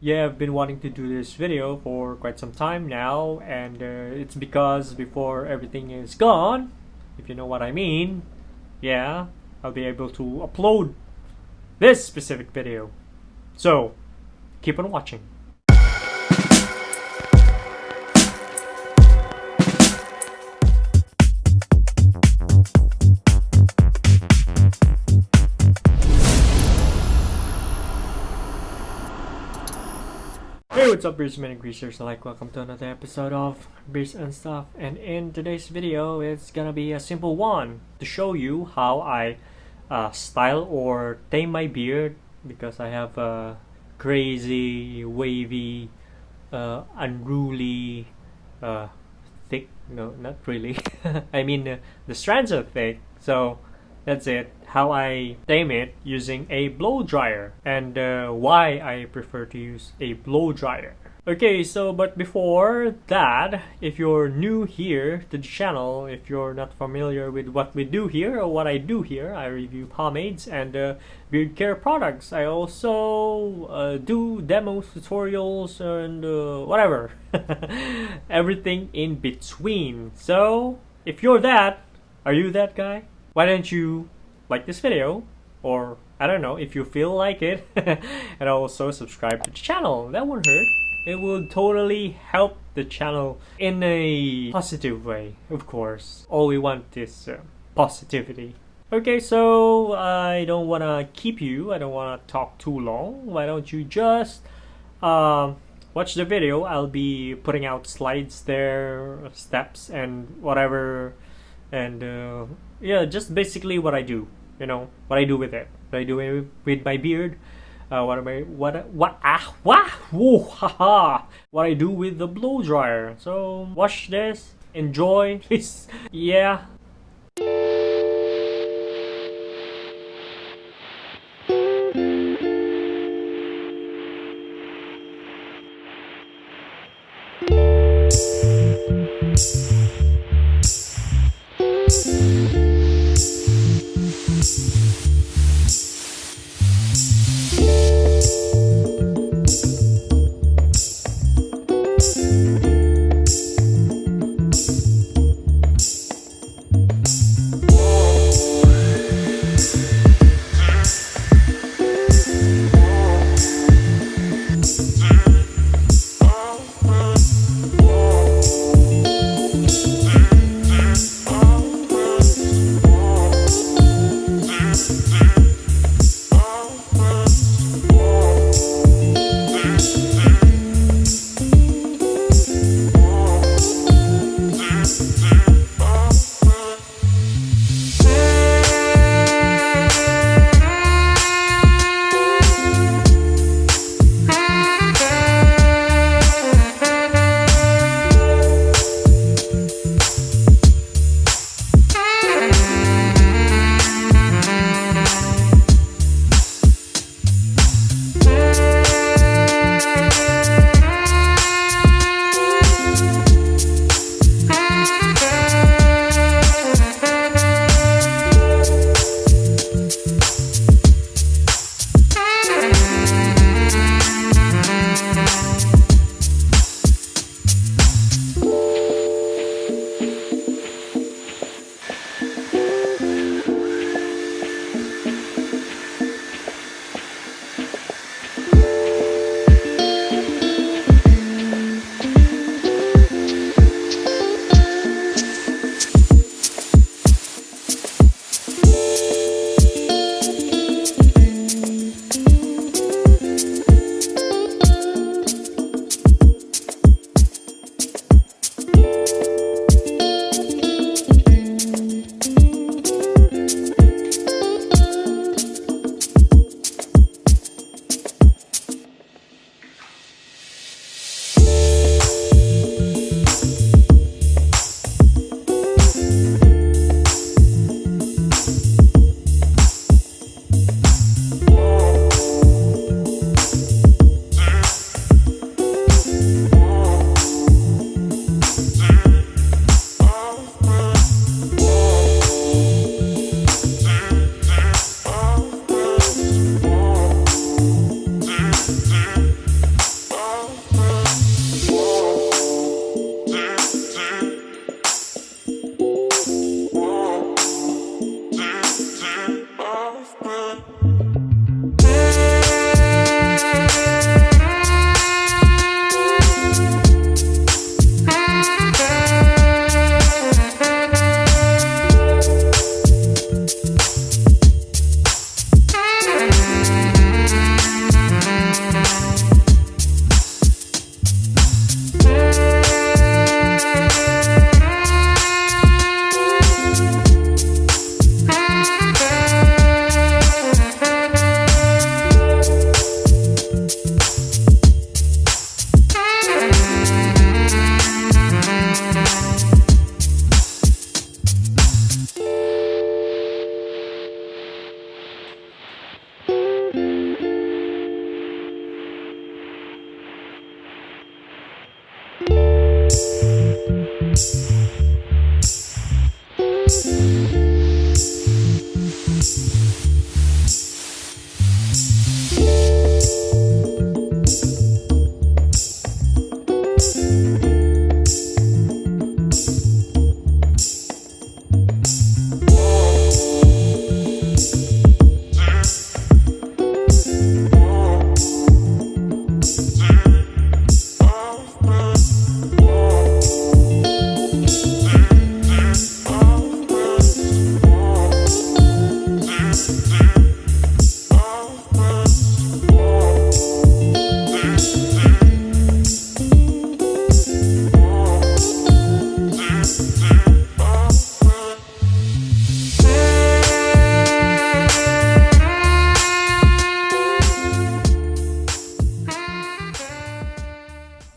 Yeah, I've been wanting to do this video for quite some time now, and it's because before everything is gone, if you know what I mean, yeah, I'll be able to upload this specific video. So, keep on watching. Hey, what's up, beers and greasers alike? Welcome to another episode of Beers and Stuff. And in today's video, it's gonna be a simple one to show you how I style or tame my beard, because I have a crazy, wavy, unruly, thick. No, not really. I mean, the strands are thick. So that's it. How I tame it using a blow dryer, and why I prefer to use a blow dryer. Okay, so but before that, if you're new here to the channel, if you're not familiar with what we do here or what I do here, I review pomades and beard care products. I also do demos, tutorials, and whatever. Everything in between. So if you're that, are you that guy? Why don't you like this video, or I don't know, if you feel like it, and also subscribe to the channel. That won't hurt. It will totally help the channel in a positive way, of course. All we want is positivity. Okay, so I don't want to keep you, I don't want to talk too long. Why don't you just watch the video? I'll be putting out slides there, steps and whatever, and yeah, just basically what I do. You know what I do with it. What I do with my beard. What I do with the blow dryer. So watch this, enjoy, please. Yeah.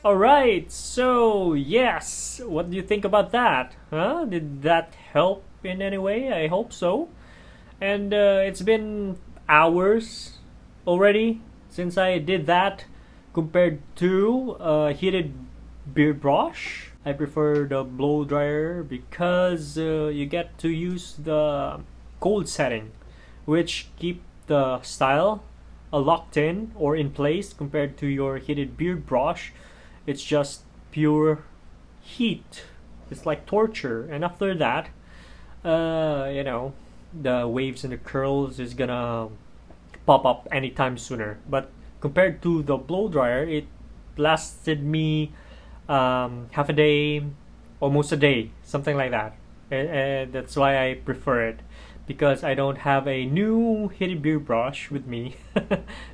Alright, so yes, what do you think about that? Huh? Did that help in any way? I hope so. And it's been hours already since I did that compared to heated beard brush. I prefer the blow dryer because you get to use the cold setting, which keep the style locked in or in place compared to your heated beard brush. It's just pure heat. It's like torture. And after that, the waves and the curls is gonna pop up anytime sooner. But compared to the blow dryer, it lasted me half a day, almost a day, something like that. And that's why I prefer it, because I don't have a new heated beard brush with me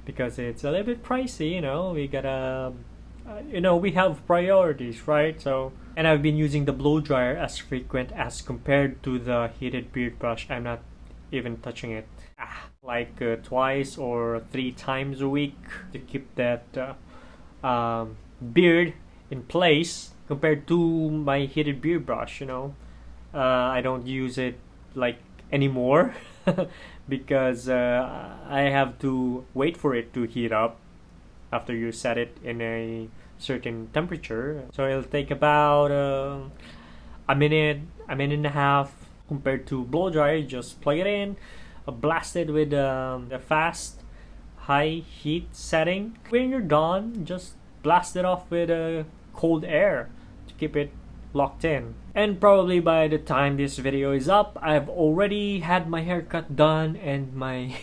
because it's a little bit pricey. We gotta we have priorities, right? So, and I've been using the blow dryer as frequent as compared to the heated beard brush. I'm not even touching it like twice or 3 times a week to keep that beard in place compared to my heated beard brush. I don't use it like anymore because I have to wait for it to heat up after you set it in a certain temperature. So it'll take about a minute and a half. Compared to blow dryer, just plug it in, blast it with the fast high heat setting. When you're done, just blast it off with cold air to keep it locked in. And probably by the time this video is up, I've already had my haircut done and my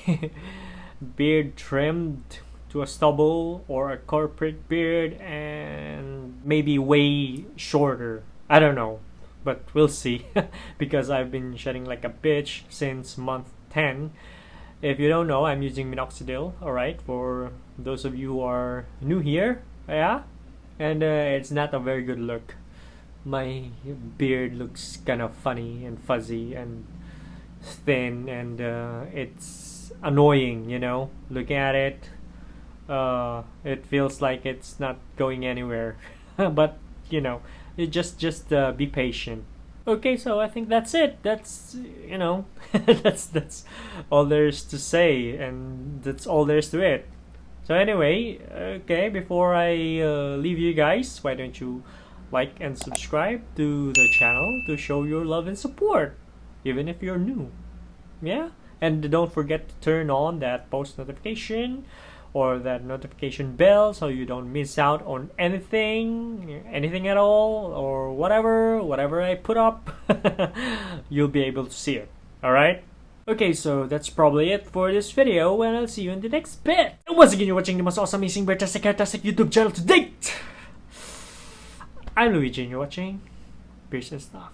beard trimmed to a stubble or a corporate beard, and maybe way shorter. I don't know, but we'll see because I've been shedding like a bitch since month 10. If you don't know, I'm using minoxidil, alright, for those of you who are new here. Yeah, and it's not a very good look. My beard looks kind of funny and fuzzy and thin, and it's annoying, looking at it. It feels like it's not going anywhere. But you just be patient. Okay, so I think that's it. That's that's all there is to say, and that's all there is to it. So anyway, okay, before I leave you guys, why don't you like and subscribe to the channel to show your love and support, even if you're new. Yeah, and don't forget to turn on that post notification or that notification bell so you don't miss out on anything at all, or whatever I put up. You'll be able to see it. Alright? Okay, so that's probably it for this video, and I'll see you in the next bit. And once again, you're watching the most awesome, amazing, fantastic YouTube channel to date. I'm Luigi, and you're watching Pearson Stuff.